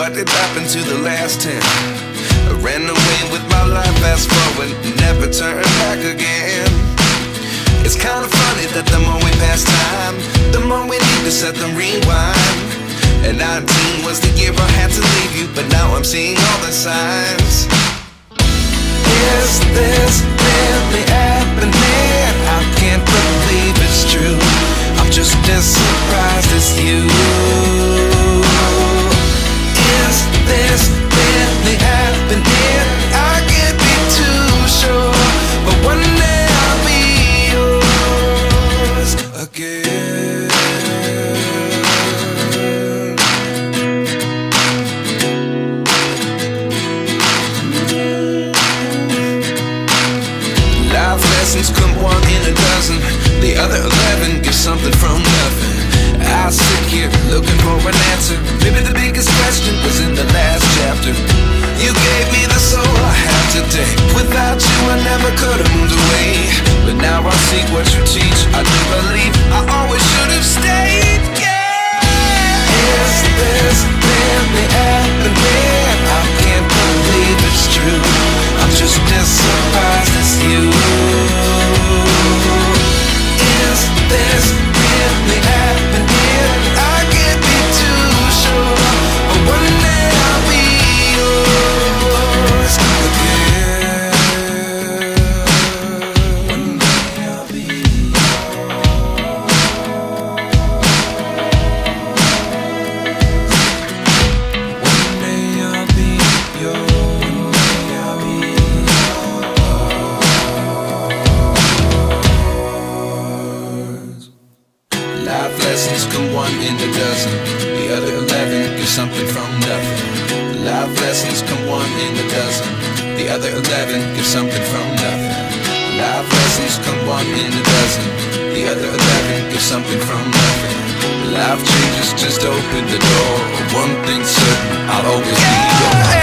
what did happen to the last 10? I ran away with my life, fast forward, never turn back again. It's kind of funny that the more we pass time, the more we need to set them rewind. And 19 was the year I had to leave you, but now I'm seeing all the signs. Is this really happening? I can't believe it's true. I'm just as surprised as you. Is this really happening? I can't be too sure, but one day I'll be yours again. Life lessons come one in a dozen. The other 11 give something from nothing. I sit here looking for an answer. Maybe the biggest question was in the last chapter. You gave me the soul I have today. Without you I never could have moved away. But now I see what you teach. I do believe I always should have stayed. Yeah. Is this really happening? I can't believe it's true. I'm just as surprised as you. Is this really happening? I can't be too sure, but one day I'll be yours again. One day I'll be yours. One day I'll be yours. One day I'll be yours. Life lessons come one in a dozen. The other 11 give something from nothing. Life lessons come one in a dozen. The other 11 give something from nothing. Life lessons come one in a dozen. The other 11 give something from nothing. Life changes just open the door. One thing's certain, I'll always be yours.